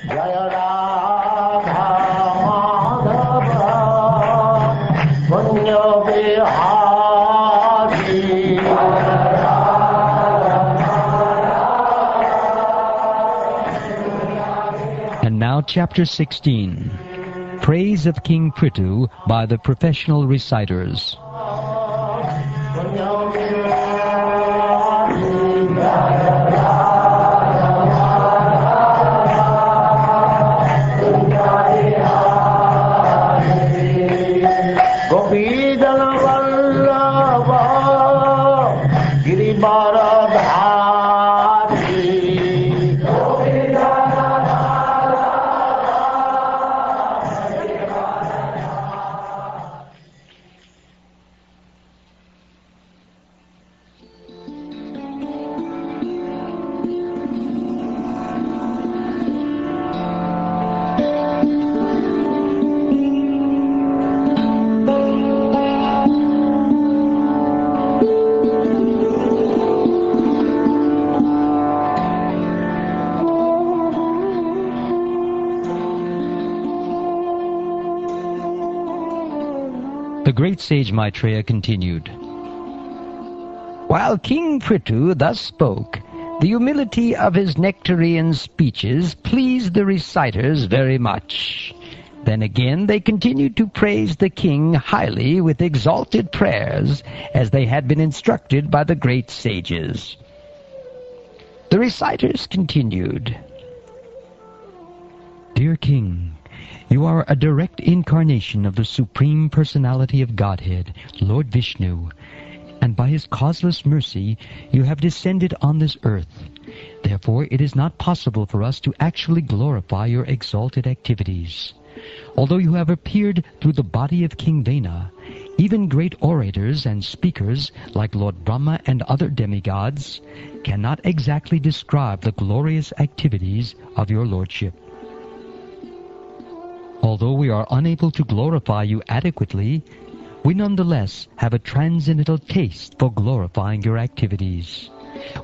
Jaya Radha Madhava Punya Vihari. And now Chapter 16, Praise of King Prthu by the Professional Reciters. The great sage Maitreya continued, While King Prthu thus spoke, the humility of his nectarian speeches pleased the reciters very much. Then again they continued to praise the king highly with exalted prayers, as they had been instructed by the great sages. The reciters continued, Dear King, you are a direct incarnation of the Supreme Personality of Godhead, Lord Vishnu, and by his causeless mercy you have descended on this earth. Therefore it is not possible for us to actually glorify your exalted activities. Although you have appeared through the body of King Vena, even great orators and speakers like Lord Brahma and other demigods cannot exactly describe the glorious activities of your lordship. Although we are unable to glorify you adequately, we nonetheless have a transcendental taste for glorifying your activities.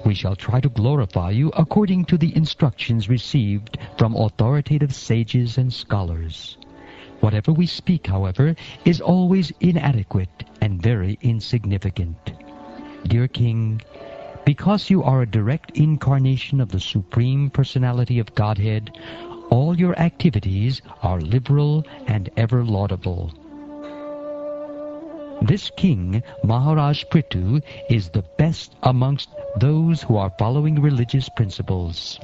We shall try to glorify you according to the instructions received from authoritative sages and scholars. Whatever we speak, however, is always inadequate and very insignificant. Dear King, because you are a direct incarnation of the Supreme Personality of Godhead, all your activities are liberal and ever laudable. This king, Maharaj Prthu, is the best amongst those who are following religious principles.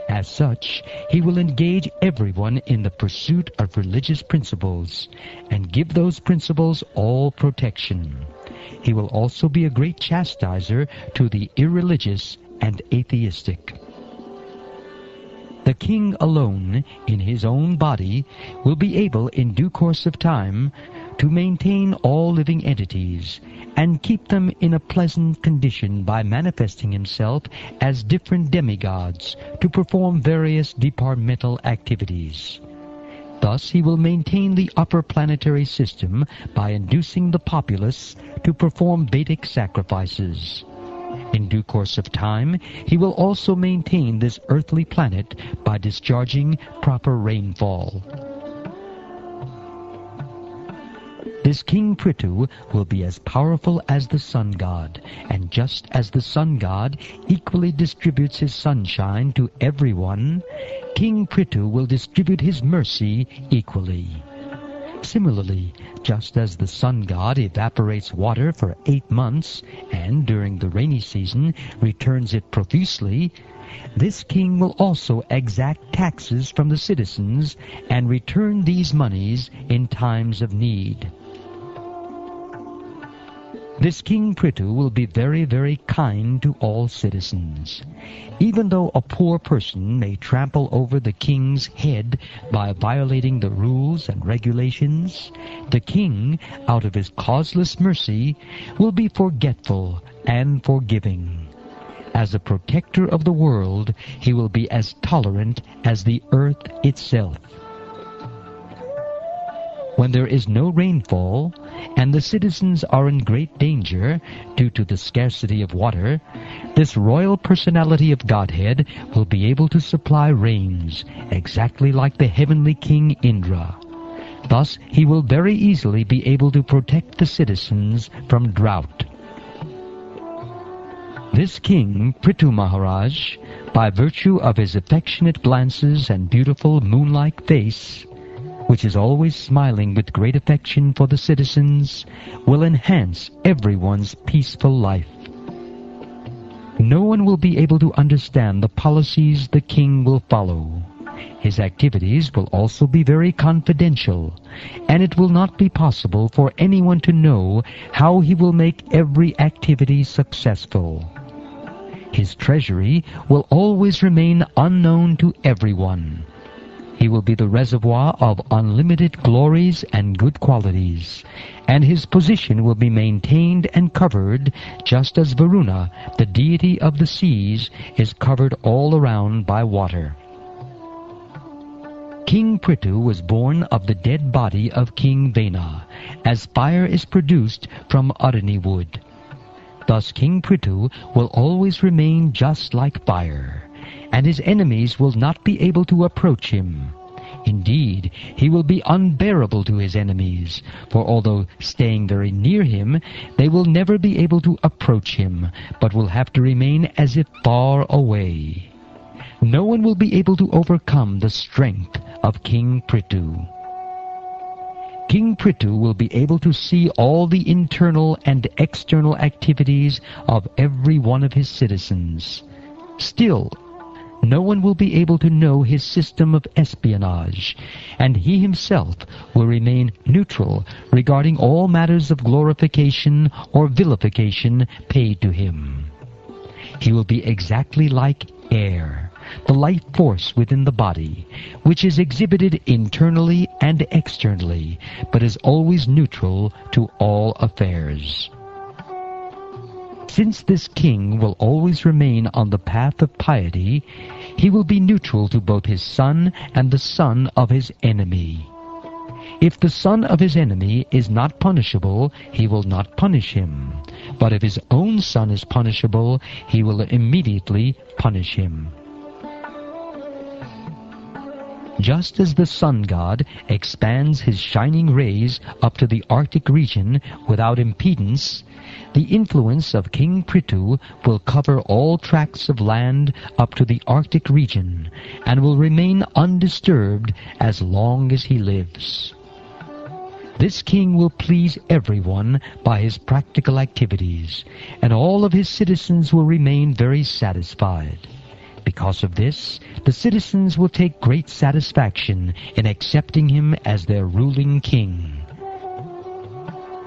As such, he will engage everyone in the pursuit of religious principles and give those principles all protection. He will also be a great chastiser to the irreligious and atheistic. The king alone, in his own body, will be able in due course of time to maintain all living entities and keep them in a pleasant condition by manifesting himself as different demigods to perform various departmental activities. Thus he will maintain the upper planetary system by inducing the populace to perform Vedic sacrifices. In due course of time, he will also maintain this earthly planet by discharging proper rainfall. This King Prthu will be as powerful as the sun god, and just as the sun god equally distributes his sunshine to everyone, King Prthu will distribute his mercy equally. Similarly, just as the sun god evaporates water for 8 months and during the rainy season returns it profusely, this king will also exact taxes from the citizens and return these monies in times of need. This King Prthu will be very, very kind to all citizens. Even though a poor person may trample over the king's head by violating the rules and regulations, the king, out of his causeless mercy, will be forgetful and forgiving. As a protector of the world, he will be as tolerant as the earth itself. When there is no rainfall, and the citizens are in great danger due to the scarcity of water, this royal personality of Godhead will be able to supply rains, exactly like the heavenly king Indra. Thus, he will very easily be able to protect the citizens from drought. This king, Prthu Maharaj, by virtue of his affectionate glances and beautiful moon-like face, which is always smiling with great affection for the citizens, will enhance everyone's peaceful life. No one will be able to understand the policies the king will follow. His activities will also be very confidential, and it will not be possible for anyone to know how he will make every activity successful. His treasury will always remain unknown to everyone. He will be the reservoir of unlimited glories and good qualities, and his position will be maintained and covered just as Varuna, the deity of the seas, is covered all around by water. King Prthu was born of the dead body of King Vena, as fire is produced from Arani wood. Thus King Prthu will always remain just like fire, and his enemies will not be able to approach him. Indeed, he will be unbearable to his enemies, for although staying very near him, they will never be able to approach him, but will have to remain as if far away. No one will be able to overcome the strength of King Prthu. King Prthu will be able to see all the internal and external activities of every one of his citizens. Still, no one will be able to know his system of espionage, and he himself will remain neutral regarding all matters of glorification or vilification paid to him. He will be exactly like air, the life force within the body, which is exhibited internally and externally, but is always neutral to all affairs. Since this king will always remain on the path of piety, he will be neutral to both his son and the son of his enemy. If the son of his enemy is not punishable, he will not punish him. But if his own son is punishable, he will immediately punish him. Just as the sun god expands his shining rays up to the Arctic region without impedance, the influence of King Prthu will cover all tracts of land up to the Arctic region, and will remain undisturbed as long as he lives. This king will please everyone by his practical activities, and all of his citizens will remain very satisfied. Because of this, the citizens will take great satisfaction in accepting him as their ruling king.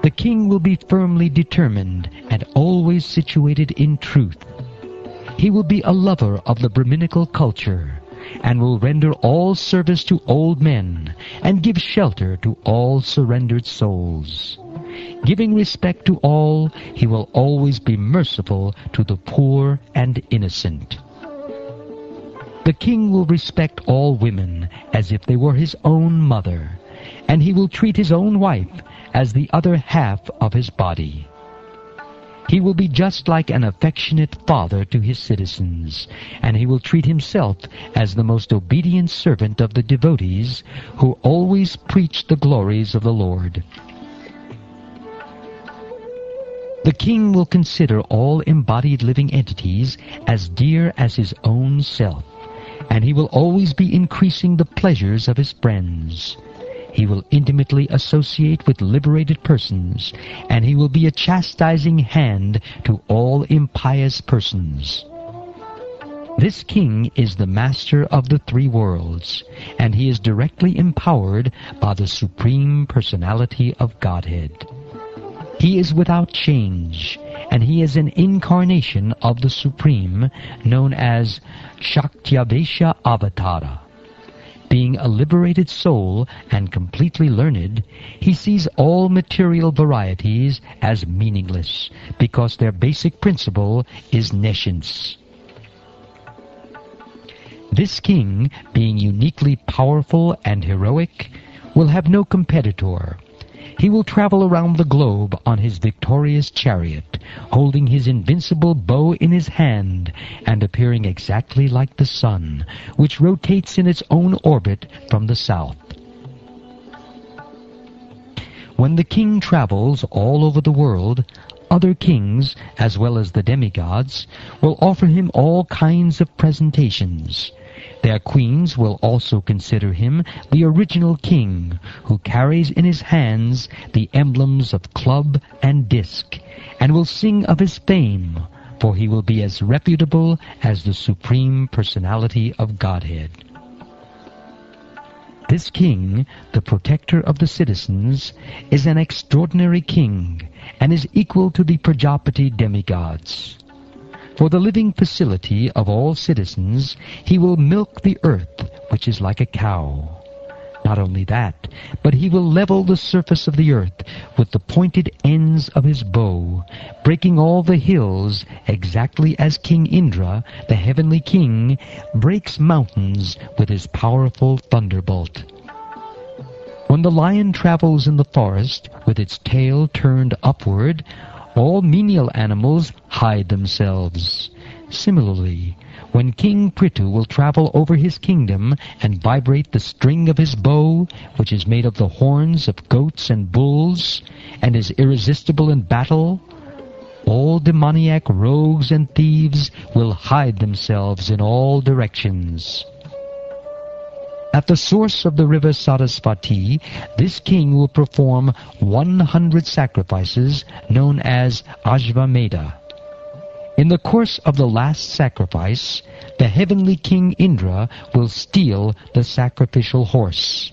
The king will be firmly determined and always situated in truth. He will be a lover of the Brahminical culture, and will render all service to old men, and give shelter to all surrendered souls. Giving respect to all, he will always be merciful to the poor and innocent. The king will respect all women as if they were his own mother, and he will treat his own wife as the other half of his body. He will be just like an affectionate father to his citizens, and he will treat himself as the most obedient servant of the devotees who always preach the glories of the Lord. The king will consider all embodied living entities as dear as his own self, and he will always be increasing the pleasures of his friends. He will intimately associate with liberated persons, and he will be a chastising hand to all impious persons. This king is the master of the three worlds, and he is directly empowered by the Supreme Personality of Godhead. He is without change, and he is an incarnation of the Supreme, known as Shaktyavesha Avatara. Being a liberated soul and completely learned, he sees all material varieties as meaningless, because their basic principle is nescience. This king, being uniquely powerful and heroic, will have no competitor. He will travel around the globe on his victorious chariot, holding his invincible bow in his hand, and appearing exactly like the sun, which rotates in its own orbit from the south. When the king travels all over the world, other kings, as well as the demigods, will offer him all kinds of presentations. Their queens will also consider him the original king, who carries in his hands the emblems of club and disc, and will sing of his fame, for he will be as reputable as the Supreme Personality of Godhead. This king, the protector of the citizens, is an extraordinary king, and is equal to the Prajapati demigods. For the living facility of all citizens, he will milk the earth, which is like a cow. Not only that, but he will level the surface of the earth with the pointed ends of his bow, breaking all the hills exactly as King Indra, the heavenly king, breaks mountains with his powerful thunderbolt. When the lion travels in the forest with its tail turned upward, all menial animals hide themselves. Similarly, when King Prthu will travel over his kingdom and vibrate the string of his bow, which is made of the horns of goats and bulls, and is irresistible in battle, all demoniac rogues and thieves will hide themselves in all directions. At the source of the river Sarasvati, this king will perform 100 sacrifices known as Ajvamedha. In the course of the last sacrifice, the heavenly king Indra will steal the sacrificial horse.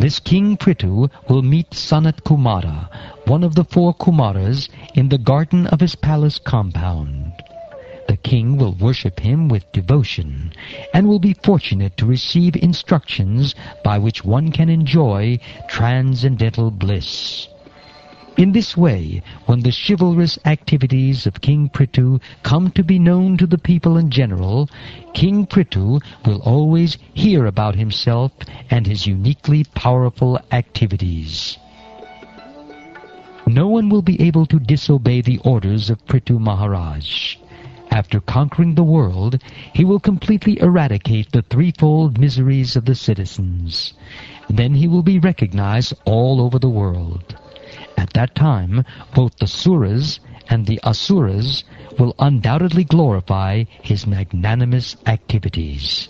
This king Prthu will meet Sanat Kumara, one of the 4 Kumaras, in the garden of his palace compound. The king will worship him with devotion, and will be fortunate to receive instructions by which one can enjoy transcendental bliss. In this way, when the chivalrous activities of King Prthu come to be known to the people in general, King Prthu will always hear about himself and his uniquely powerful activities. No one will be able to disobey the orders of Prthu Maharaj. After conquering the world, he will completely eradicate the threefold miseries of the citizens. Then he will be recognized all over the world. At that time, both the Suras and the Asuras will undoubtedly glorify his magnanimous activities.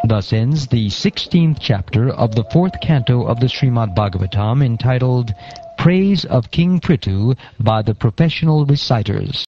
Thus ends the 16th chapter of the 4th canto of the Srimad Bhagavatam, entitled Praise of King Prthu by the Professional Reciters.